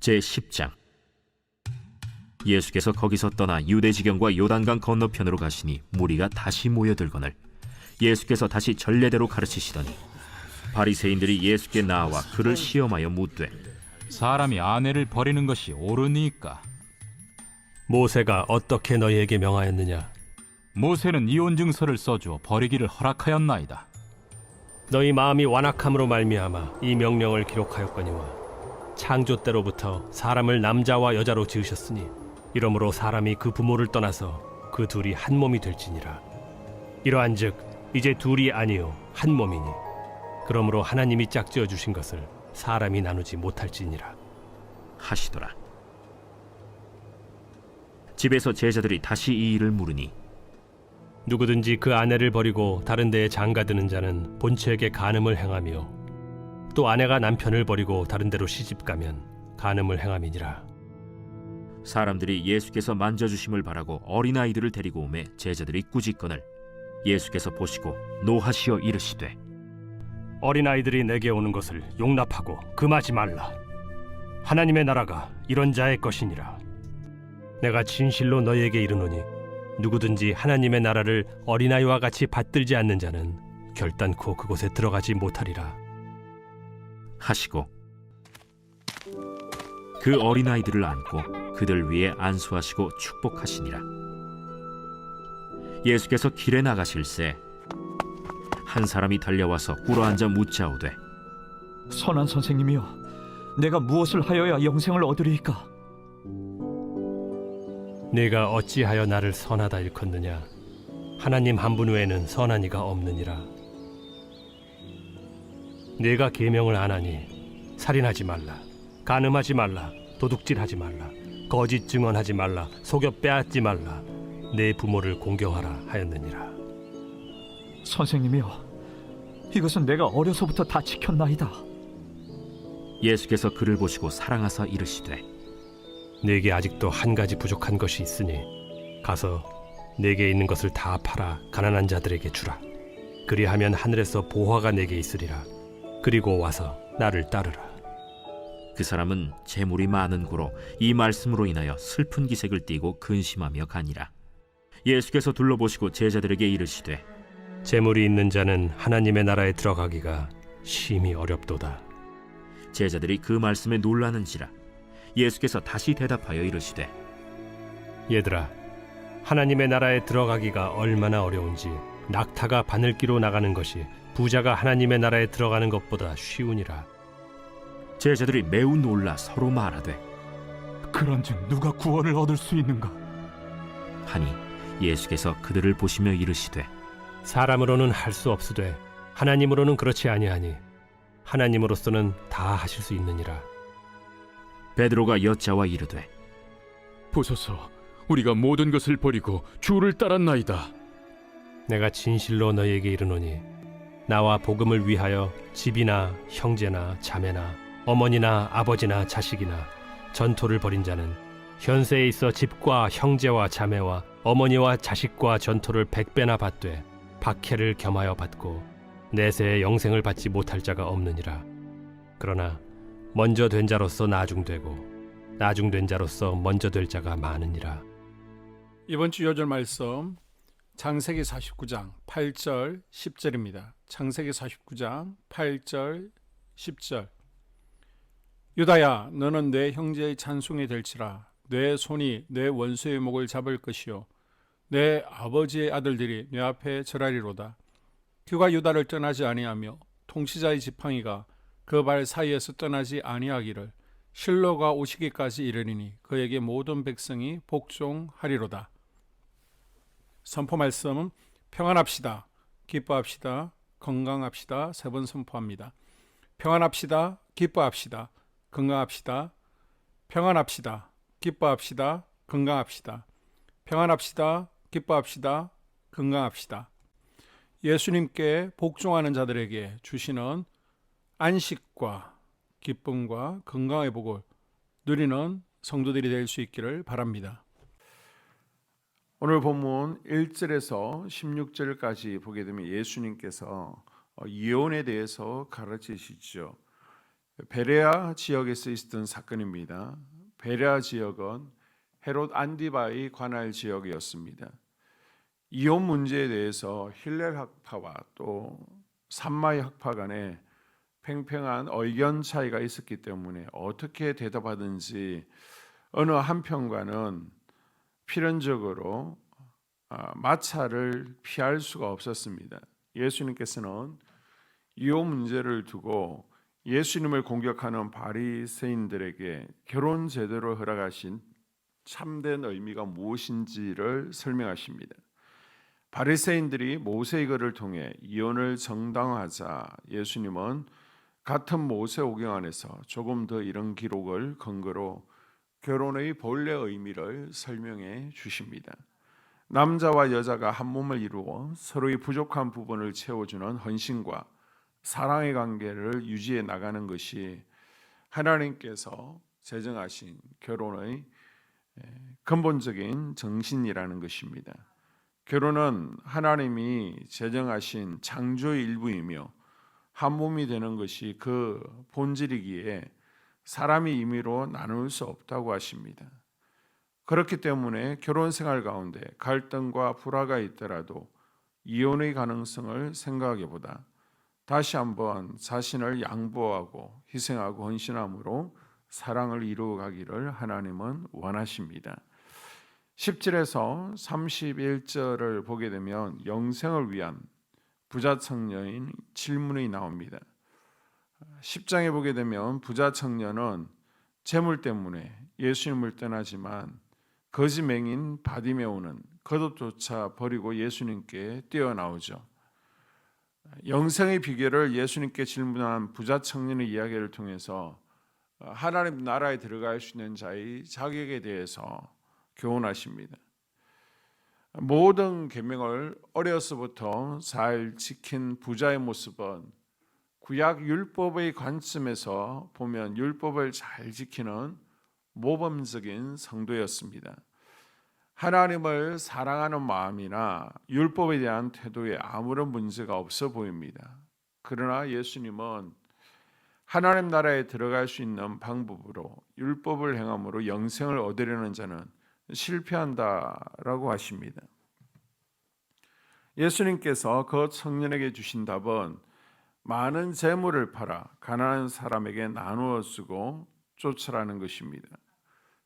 제10장. 예수께서 거기서 떠나 유대지경과 요단강 건너편으로 가시니 무리가 다시 모여들거늘 예수께서 다시 전례대로 가르치시더니 바리새인들이 예수께 나와 그를 시험하여 묻되, 사람이 아내를 버리는 것이 옳으니까? 모세가 어떻게 너희에게 명하였느냐? 모세는 이혼 증서를 써주어 버리기를 허락하였나이다. 너희 마음이 완악함으로 말미암아 이 명령을 기록하였거니와 창조 때로부터 사람을 남자와 여자로 지으셨으니 이러므로 사람이 그 부모를 떠나서 그 둘이 한 몸이 될지니라. 이러한즉 이제 둘이 아니요 한 몸이니 그러므로 하나님이 짝지어 주신 것을 사람이 나누지 못할지니라 하시더라. 집에서 제자들이 다시 이 일을 물으니, 누구든지 그 아내를 버리고 다른 데에 장가드는 자는 본처에게 간음을 행하며 또 아내가 남편을 버리고 다른 데로 시집가면 간음을 행함이니라. 사람들이 예수께서 만져주심을 바라고 어린아이들을 데리고 오매 제자들이 꾸짖거늘 예수께서 보시고 노하시어 이르시되, 어린아이들이 내게 오는 것을 용납하고 금하지 말라. 하나님의 나라가 이런 자의 것이니라. 내가 진실로 너희에게 이르노니 누구든지 하나님의 나라를 어린아이와 같이 받들지 않는 자는 결단코 그곳에 들어가지 못하리라 하시고 그 어린아이들을 안고 그들 위에 안수하시고 축복하시니라. 예수께서 길에 나가실새 한 사람이 달려와서 꿇어앉아 묻자오되, 선한 선생님이여, 내가 무엇을 하여야 영생을 얻으리이까? 네가 어찌하여 나를 선하다 일컫느냐? 하나님 한 분 외에는 선한 이가 없느니라. 네가 계명을 안 하니 살인하지 말라, 간음하지 말라, 도둑질하지 말라, 거짓 증언하지 말라, 속여 빼앗지 말라, 내 부모를 공경하라 하였느니라. 선생님이여, 이것은 내가 어려서부터 다 지켰나이다. 예수께서 그를 보시고 사랑하사 이르시되, 네게 아직도 한 가지 부족한 것이 있으니 가서 네게 있는 것을 다 팔아 가난한 자들에게 주라. 그리하면 하늘에서 보화가 네게 있으리라. 그리고 와서 나를 따르라. 그 사람은 재물이 많은 고로 이 말씀으로 인하여 슬픈 기색을 띠고 근심하며 가니라. 예수께서 둘러보시고 제자들에게 이르시되, 재물이 있는 자는 하나님의 나라에 들어가기가 심히 어렵도다. 제자들이 그 말씀에 놀라는지라. 예수께서 다시 대답하여 이르시되, 얘들아, 하나님의 나라에 들어가기가 얼마나 어려운지 낙타가 바늘기로 나가는 것이 부자가 하나님의 나라에 들어가는 것보다 쉬우니라. 제자들이 매우 놀라 서로 말하되, 그런즉 누가 구원을 얻을 수 있는가? 하니 예수께서 그들을 보시며 이르시되, 사람으로는 할 수 없으되 하나님으로는 그렇지 아니하니 하나님으로서는 다 하실 수 있느니라. 베드로가 여짜와 이르되, 보소서, 우리가 모든 것을 버리고 주를 따랐나이다. 내가 진실로 너희에게 이르노니 나와 복음을 위하여 집이나 형제나 자매나 어머니나 아버지나 자식이나 전토를 벌인 자는 현세에 있어 집과 형제와 자매와 어머니와 자식과 전토를 100배나 받되 박해를 겸하여 받고 내세에 영생을 받지 못할 자가 없느니라. 그러나 먼저 된 자로서 나중되고 나중된 자로서 먼저 될 자가 많으니라. 이번 주 요절 말씀 창세기 49장 8절 10절입니다. 창세기 49장 8절 10절. 유다야, 너는 내 형제의 찬송이 될지라. 내 손이 내 원수의 목을 잡을 것이요 내 아버지의 아들들이 내 앞에 절하리로다. 그가 유다를 떠나지 아니하며 통치자의 지팡이가 그 발 사이에서 떠나지 아니하기를 실로가 오시기까지 이르리니 그에게 모든 백성이 복종하리로다. 선포 말씀은 평안합시다, 기뻐합시다, 건강합시다. 3번 선포합니다. 평안합시다, 기뻐합시다, 건강합시다. 평안합시다, 기뻐합시다, 건강합시다. 평안합시다, 기뻐합시다, 건강합시다. 예수님께 복종하는 자들에게 주시는 안식과 기쁨과 건강의 복을 누리는 성도들이 될 수 있기를 바랍니다. 오늘 본문 1절에서 16절까지 보게 되면 예수님께서 이혼에 대해서 가르치시죠. 베레아 지역에서 있었던 사건입니다. 베레아 지역은 헤롯 안디바의 관할 지역이었습니다. 이혼 문제에 대해서 힐렐 학파와 또 산마이 학파 간에 팽팽한 의견 차이가 있었기 때문에 어떻게 대답하든지 어느 한편과는 필연적으로 마찰을 피할 수가 없었습니다. 예수님께서는 이혼 문제를 두고 예수님을 공격하는 바리새인들에게 결혼 제도를 허락하신 참된 의미가 무엇인지를 설명하십니다. 바리새인들이 모세의 글을 통해 이혼을 정당화하자 예수님은 같은 모세오경 안에서 조금 더 이런 기록을 근거로 결혼의 본래 의미를 설명해 주십니다. 남자와 여자가 한 몸을 이루어 서로의 부족한 부분을 채워주는 헌신과 사랑의 관계를 유지해 나가는 것이 하나님께서 제정하신 결혼의 근본적인 정신이라는 것입니다. 결혼은 하나님이 제정하신 창조의 일부이며 한 몸이 되는 것이 그 본질이기에 사람이 임의로 나눌 수 없다고 하십니다. 그렇기 때문에 결혼 생활 가운데 갈등과 불화가 있더라도 이혼의 가능성을 생각하기보다 다시 한번 자신을 양보하고 희생하고 헌신함으로 사랑을 이루어가기를 하나님은 원하십니다. 10절에서 31절을 보게 되면 영생을 위한 부자 청년인 질문이 나옵니다. 10장에 보게 되면 부자 청년은 재물 때문에 예수님을 떠나지만 거지 맹인 바디메오는 겉옷조차 버리고 예수님께 뛰어나오죠. 영생의 비결을 예수님께 질문한 부자 청년의 이야기를 통해서 하나님 나라에 들어갈 수 있는 자의 자격에 대해서 교훈하십니다. 모든 계명을 어려서부터 잘 지킨 부자의 모습은 구약 율법의 관점에서 보면 율법을 잘 지키는 모범적인 성도였습니다. 하나님을 사랑하는 마음이나 율법에 대한 태도에 아무런 문제가 없어 보입니다. 그러나 예수님은 하나님 나라에 들어갈 수 있는 방법으로 율법을 행함으로 영생을 얻으려는 자는 실패한다라고 하십니다. 예수님께서 그 청년에게 주신 답은 많은 재물을 팔아 가난한 사람에게 나누어 주고 쫓으라는 것입니다.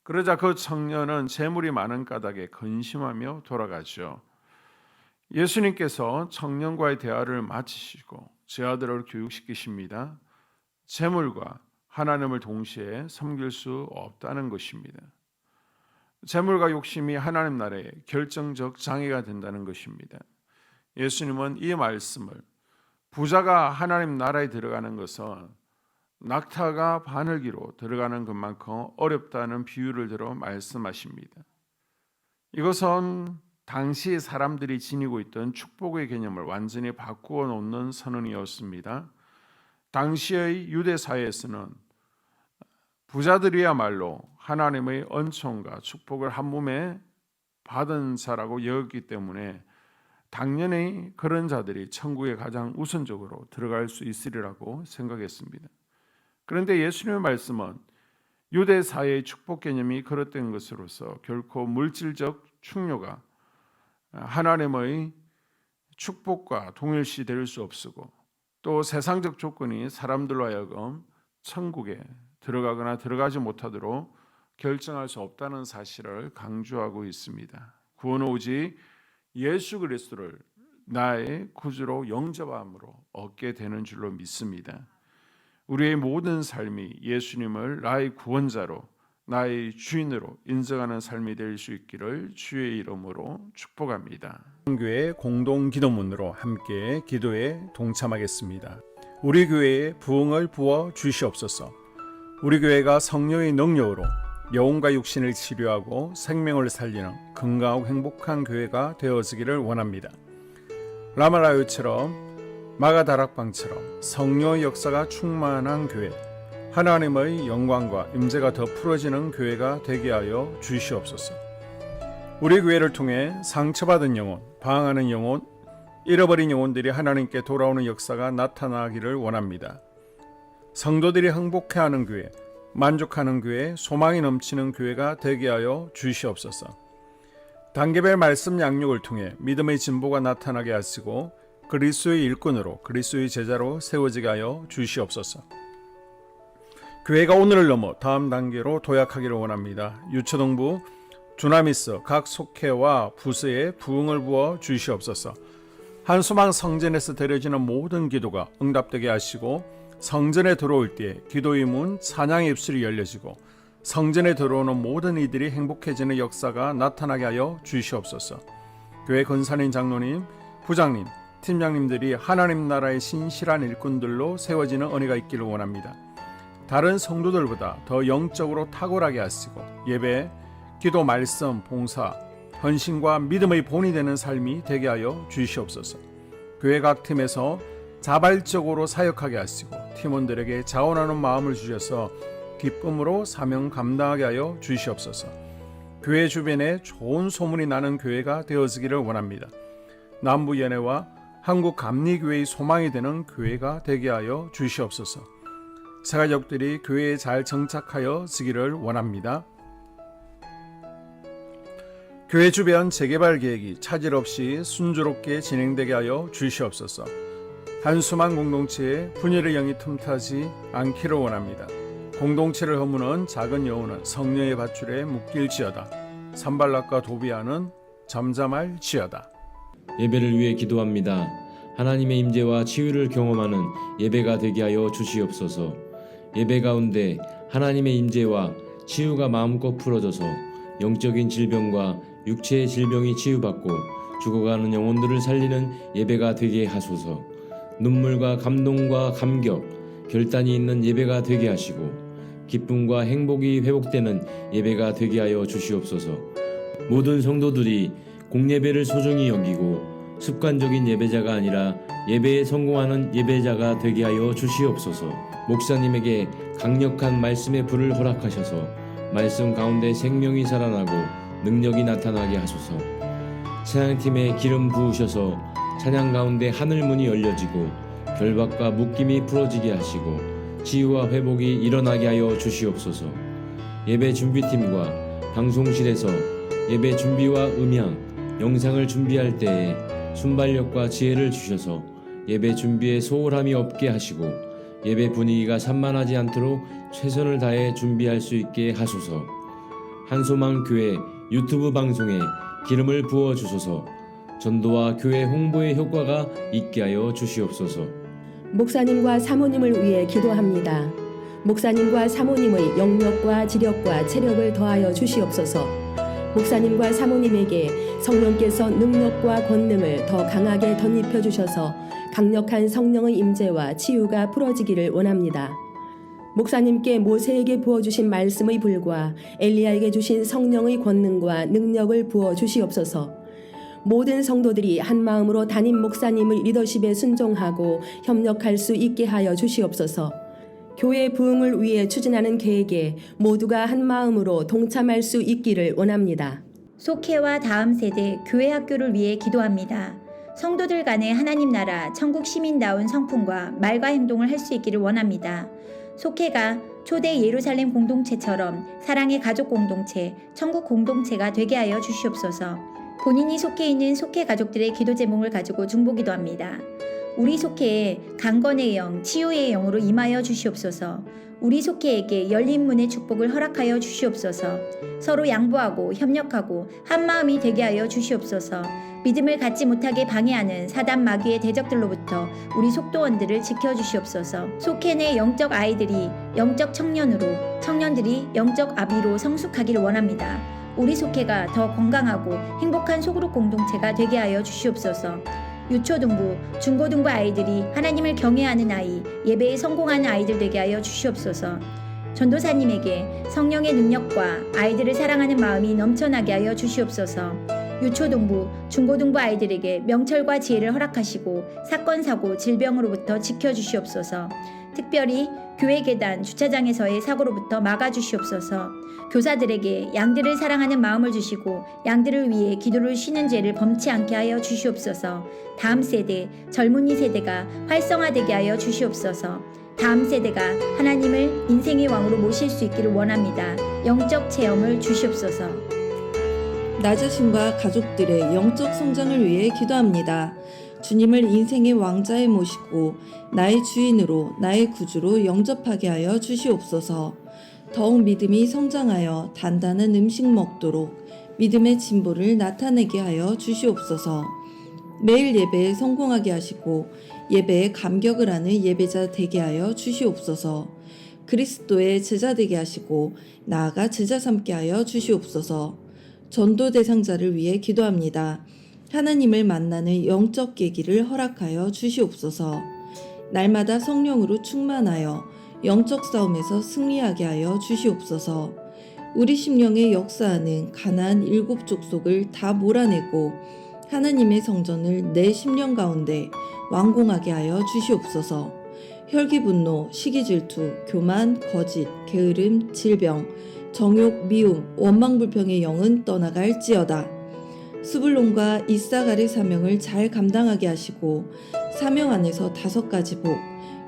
그러자 그 청년은 재물이 많은 까닭에 근심하며 돌아가죠. 예수님께서 청년과의 대화를 마치시고 제 아들을 교육시키십니다. 재물과 하나님을 동시에 섬길 수 없다는 것입니다. 재물과 욕심이 하나님 나라의 결정적 장애가 된다는 것입니다. 예수님은 이 말씀을 부자가 하나님 나라에 들어가는 것은 낙타가 바늘기로 들어가는 것만큼 어렵다는 비유를 들어 말씀하십니다. 이것은 당시 사람들이 지니고 있던 축복의 개념을 완전히 바꾸어 놓는 선언이었습니다. 당시의 유대 사회에서는 부자들이야말로 하나님의 은총과 축복을 한 몸에 받은 자라고 여겼기 때문에 당연히 그런 자들이 천국에 가장 우선적으로 들어갈 수 있으리라고 생각했습니다. 그런데 예수님의 말씀은 유대 사회의 축복 개념이 그릇된 것으로서 결코 물질적 충요가 하나님의 축복과 동일시될 수 없고 또 세상적 조건이 사람들로 하여금 천국에 들어가거나 들어가지 못하도록 결정할 수 없다는 사실을 강조하고 있습니다. 구원은 오직 예수 그리스도를 나의 구주로 영접함으로 얻게 되는 줄로 믿습니다. 우리의 모든 삶이 예수님을 나의 구원자로 나의 주인으로 인정하는 삶이 될 수 있기를 주의 이름으로 축복합니다. 교회 공동 기도문으로 함께 기도에 동참하겠습니다. 우리 교회에 부흥을 부어 주시옵소서. 우리 교회가 성령의 능력으로 영혼과 육신을 치료하고 생명을 살리는 건강하고 행복한 교회가 되어지기를 원합니다. 라말라요처럼 마가다락방처럼 성령의 역사가 충만한 교회, 하나님의 영광과 임재가 더 풀어지는 교회가 되게 하여 주시옵소서. 우리 교회를 통해 상처받은 영혼, 방황하는 영혼, 잃어버린 영혼들이 하나님께 돌아오는 역사가 나타나기를 원합니다. 성도들이 행복해하는 교회, 만족하는 교회, 소망이 넘치는 교회가 되게 하여 주시옵소서. 단계별 말씀 양육을 통해 믿음의 진보가 나타나게 하시고 그리스도의 일꾼으로 그리스도의 제자로 세워지게 하여 주시옵소서. 교회가 오늘을 넘어 다음 단계로 도약하기를 원합니다. 유초동부 주나미스 각 속회와 부서에 부흥을 부어 주시옵소서. 한수망 성전에서 드려지는 모든 기도가 응답되게 하시고 성전에 들어올 때 기도의 문, 찬양의 입술이 열려지고 성전에 들어오는 모든 이들이 행복해지는 역사가 나타나게 하여 주시옵소서. 교회 권사님, 장로님, 부장님, 팀장님들이 하나님 나라의 신실한 일꾼들로 세워지는 은혜가 있기를 원합니다. 다른 성도들보다 더 영적으로 탁월하게 하시고 예배, 기도, 말씀, 봉사, 헌신과 믿음의 본이 되는 삶이 되게 하여 주시옵소서. 교회 각 팀에서 자발적으로 사역하게 하시고 팀원들에게 자원하는 마음을 주셔서 기쁨으로 사명 감당하게 하여 주시옵소서. 교회 주변에 좋은 소문이 나는 교회가 되어지기를 원합니다. 남부연회와 한국감리교회의 소망이 되는 교회가 되게 하여 주시옵소서. 새가족들이 교회에 잘 정착하여 지기를 원합니다. 교회 주변 재개발 계획이 차질 없이 순조롭게 진행되게 하여 주시옵소서. 한수만 공동체에 분열의 영이 틈타지 않기를 원합니다. 공동체를 허무는 작은 여우는 성령의 밧줄에 묶일지어다. 산발락과 도비아는 잠잠할지어다. 예배를 위해 기도합니다. 하나님의 임재와 치유를 경험하는 예배가 되게 하여 주시옵소서. 예배 가운데 하나님의 임재와 치유가 마음껏 풀어져서 영적인 질병과 육체의 질병이 치유받고 죽어가는 영혼들을 살리는 예배가 되게 하소서. 눈물과 감동과 감격, 결단이 있는 예배가 되게 하시고 기쁨과 행복이 회복되는 예배가 되게 하여 주시옵소서. 모든 성도들이 공예배를 소중히 여기고 습관적인 예배자가 아니라 예배에 성공하는 예배자가 되게 하여 주시옵소서. 목사님에게 강력한 말씀의 불을 허락하셔서 말씀 가운데 생명이 살아나고 능력이 나타나게 하소서. 찬양팀에 기름 부으셔서 찬양 가운데 하늘문이 열려지고 결박과 묶임이 풀어지게 하시고 치유와 회복이 일어나게 하여 주시옵소서. 예배 준비팀과 방송실에서 예배 준비와 음향, 영상을 준비할 때에 순발력과 지혜를 주셔서 예배 준비에 소홀함이 없게 하시고 예배 분위기가 산만하지 않도록 최선을 다해 준비할 수 있게 하소서. 한소망 교회 유튜브 방송에 기름을 부어 주소서. 전도와 교회 홍보의 효과가 있게 하여 주시옵소서. 목사님과 사모님을 위해 기도합니다. 목사님과 사모님의 영력과 지력과 체력을 더하여 주시옵소서. 목사님과 사모님에게 성령께서 능력과 권능을 더 강하게 덧입혀 주셔서 강력한 성령의 임재와 치유가 풀어지기를 원합니다. 목사님께 모세에게 부어주신 말씀의 불과 엘리야에게 주신 성령의 권능과 능력을 부어 주시옵소서. 모든 성도들이 한 마음으로 담임 목사님의 리더십에 순종하고 협력할 수 있게 하여 주시옵소서. 교회 부흥을 위해 추진하는 계획에 모두가 한 마음으로 동참할 수 있기를 원합니다. 속회와 다음 세대 교회 학교를 위해 기도합니다. 성도들 간의 하나님 나라 천국 시민다운 성품과 말과 행동을 할 수 있기를 원합니다. 속회가 초대 예루살렘 공동체처럼 사랑의 가족 공동체, 천국 공동체가 되게 하여 주시옵소서. 본인이 속해 있는 속회 가족들의 기도 제목을 가지고 중보기도합니다. 우리 속회에 강건의 영, 치유의 영으로 임하여 주시옵소서. 우리 속회에게 열린 문의 축복을 허락하여 주시옵소서. 서로 양보하고 협력하고 한 마음이 되게 하여 주시옵소서. 믿음을 갖지 못하게 방해하는 사단 마귀의 대적들로부터 우리 속도원들을 지켜주시옵소서. 속회 내 영적 아이들이 영적 청년으로, 청년들이 영적 아비로 성숙하기를 원합니다. 우리 속회가 더 건강하고 행복한 소그룹 공동체가 되게 하여 주시옵소서. 유초등부, 중고등부 아이들이 하나님을 경외하는 아이, 예배에 성공하는 아이들 되게 하여 주시옵소서. 전도사님에게 성령의 능력과 아이들을 사랑하는 마음이 넘쳐나게 하여 주시옵소서. 유초등부, 중고등부 아이들에게 명철과 지혜를 허락하시고 사건, 사고, 질병으로부터 지켜주시옵소서. 특별히 교회 계단, 주차장에서의 사고로부터 막아주시옵소서. 교사들에게 양들을 사랑하는 마음을 주시고 양들을 위해 기도를 쉬는 죄를 범치 않게 하여 주시옵소서. 다음 세대, 젊은이 세대가 활성화되게 하여 주시옵소서. 다음 세대가 하나님을 인생의 왕으로 모실 수 있기를 원합니다. 영적 체험을 주시옵소서. 나 자신과 가족들의 영적 성장을 위해 기도합니다. 주님을 인생의 왕자에 모시고 나의 주인으로 나의 구주로 영접하게 하여 주시옵소서. 더욱 믿음이 성장하여 단단한 음식 먹도록 믿음의 진보를 나타내게 하여 주시옵소서. 매일 예배에 성공하게 하시고 예배에 감격을 하는 예배자 되게 하여 주시옵소서. 그리스도의 제자 되게 하시고 나아가 제자 삼게 하여 주시옵소서. 전도 대상자를 위해 기도합니다. 하나님을 만나는 영적 계기를 허락하여 주시옵소서. 날마다 성령으로 충만하여 영적 싸움에서 승리하게 하여 주시옵소서. 우리 심령에 역사하는 가나안 7 족속을 다 몰아내고 하나님의 성전을 내 심령 가운데 완공하게 하여 주시옵소서. 혈기 분노, 시기 질투, 교만, 거짓, 게으름, 질병, 정욕, 미움, 원망 불평의 영은 떠나갈지어다. 스불론과 이사갈의 사명을 잘 감당하게 하시고 사명 안에서 5가지 복,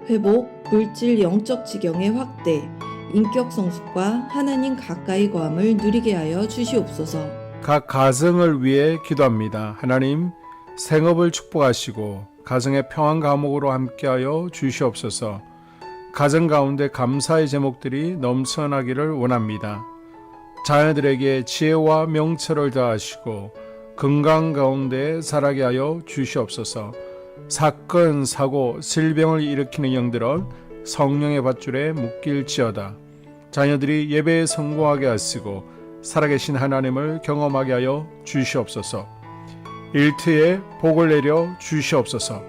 회복, 물질 영적 지경의 확대, 인격 성숙과 하나님 가까이 거함을 누리게 하여 주시옵소서. 각 가정을 위해 기도합니다. 하나님, 생업을 축복하시고 가정의 평안 감옥으로 함께하여 주시옵소서. 가정 가운데 감사의 제목들이 넘쳐나기를 원합니다. 자녀들에게 지혜와 명철을 더하시고 건강 가운데 자라게 하여 주시옵소서. 사건, 사고, 질병을 일으키는 영들은 성령의 밧줄에 묶일지어다. 자녀들이 예배에 성공하게 하시고 살아계신 하나님을 경험하게 하여 주시옵소서. 일터에 복을 내려 주시옵소서.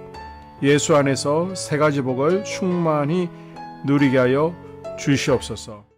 예수 안에서 3가지 복을 충만히 누리게 하여 주시옵소서.